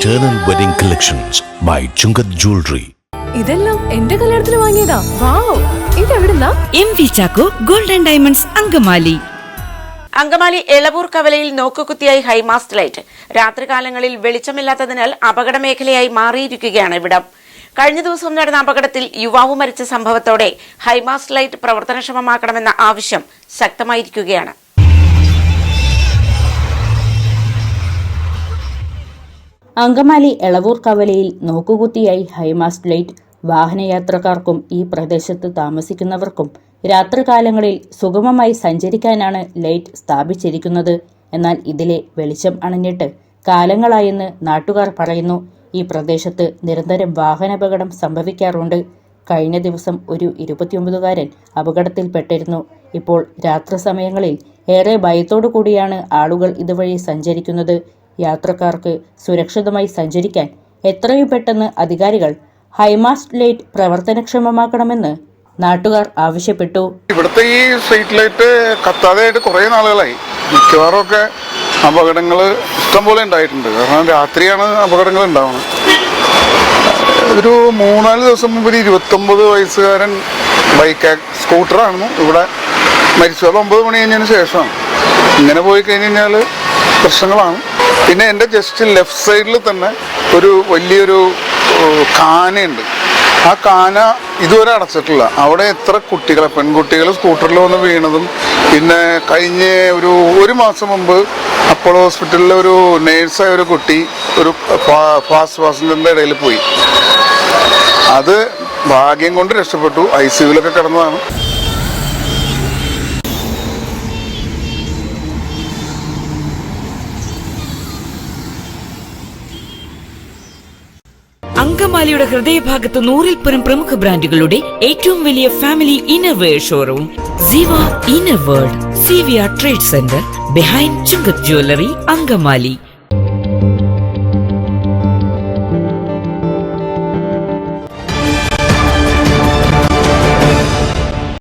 Eternal Wedding Collections by Chungat Jewelry. ഇതെല്ലാം എന്റെ കല്യാണത്തിന് വാങ്ങിയതാ. വാവ്, ഇതെവിടുന്നാ? MV Chacko Golden Diamonds Angamaly. Angamaly Elavoor കവലയിൽ നോക്കുകുത്തിയായി ഹൈമാസ്റ്റ് ലൈറ്റ്. രാത്രികാലങ്ങളിൽ വെളിച്ചമില്ലാത്തതിനാൽ അപകട മേഖലയായി മാറിയിരിക്കുകയാണ് ഇവിടം. കഴിഞ്ഞ ദിവസം നടന്ന അപകടത്തിൽ യുവാവ് മരിച്ച സംഭവത്തോടെ ഹൈമാസ്റ്റ് ലൈറ്റ് പ്രവർത്തനക്ഷമമാക്കണമെന്ന ആവശ്യം ശക്തമായിരിക്കുകയാണ്. അങ്കമാലി എളവൂർ കവലയിൽ നോക്കുകുത്തിയായി ഹൈമാസ്റ്റ് ലൈറ്റ്. വാഹനയാത്രക്കാർക്കും ഈ പ്രദേശത്ത് താമസിക്കുന്നവർക്കും രാത്രികാലങ്ങളിൽ സുഗമമായി സഞ്ചരിക്കാനാണ് ലൈറ്റ് സ്ഥാപിച്ചിരിക്കുന്നത്. എന്നാൽ ഇതിലെ വെളിച്ചം അണഞ്ഞിട്ട് കാലങ്ങളായെന്ന് നാട്ടുകാർ പറയുന്നു. ഈ പ്രദേശത്ത് നിരന്തരം വാഹനാപകടം സംഭവിക്കാറുണ്ട്. കഴിഞ്ഞ ദിവസം ഒരു 29കാരൻ അപകടത്തിൽപ്പെട്ടിരുന്നു. ഇപ്പോൾ രാത്രി സമയങ്ങളിൽ ഏറെ ഭയത്തോടു കൂടിയാണ് ആളുകൾ ഇതുവഴി സഞ്ചരിക്കുന്നത്. യാത്രക്കാർക്ക് സുരക്ഷിതമായി സഞ്ചരിക്കാൻ എത്രയും പെട്ടെന്ന് അധികാരികൾ ഹൈമാസ്റ്റ് ലൈറ്റ് പ്രവർത്തനക്ഷമമാക്കണമെന്ന് നാട്ടുകാർ ആവശ്യപ്പെട്ടു. ഇവിടുത്തെ ഈ സ്ട്രീറ്റ് ലൈറ്റ് കത്താതെയായിട്ട് കുറേ നാളുകളായി. മിക്കവാറും ഒക്കെ അപകടങ്ങൾ ഇഷ്ടംപോലെ ഉണ്ടായിട്ടുണ്ട്. കാരണം രാത്രിയാണ് അപകടങ്ങൾ ഉണ്ടാവുന്നത്. ഒരു 3-4 ദിവസം മുമ്പ് 29 വയസ്സുകാരൻ സ്കൂട്ടറാണെന്നു ഇവിടെ മരിച്ചു. അത് 9 മണി കഴിഞ്ഞതിന് ശേഷമാണ്. ഇങ്ങനെ പോയി കഴിഞ്ഞ് കഴിഞ്ഞാൽ പ്രശ്നങ്ങളാണ്. പിന്നെ എൻ്റെ ജസ്റ്റ് ലെഫ്റ്റ് സൈഡിൽ തന്നെ ഒരു വലിയൊരു കാനയുണ്ട്. ആ കാന ഇതുവരെ അടച്ചിട്ടില്ല. അവിടെ എത്ര കുട്ടികളെ പെൺകുട്ടികൾ സ്കൂട്ടറിൽ വന്ന് വീണതും, പിന്നെ കഴിഞ്ഞ ഒരു മാസം മുമ്പ് അപ്പോളോ ഹോസ്പിറ്റലിലെ ഒരു നേഴ്സായ ഒരു കുട്ടി ഒരു ഫാസ്റ്റ് പാസഞ്ചറിൻ്റെ ഇടയിൽ പോയി. അത് ഭാഗ്യം കൊണ്ട് രക്ഷപ്പെട്ടു. ICUവിലൊക്കെ കിടന്നതാണ്. അങ്കമാലിയുടെ ഹൃദയഭാഗത്ത് 100-ൽ-പരം പ്രമുഖ ബ്രാൻഡുകളുടെ ഏറ്റവും വലിയ family innerwear showroom Siva inner world, CVR trade centre, behind Chungath jewellery, Angamaly.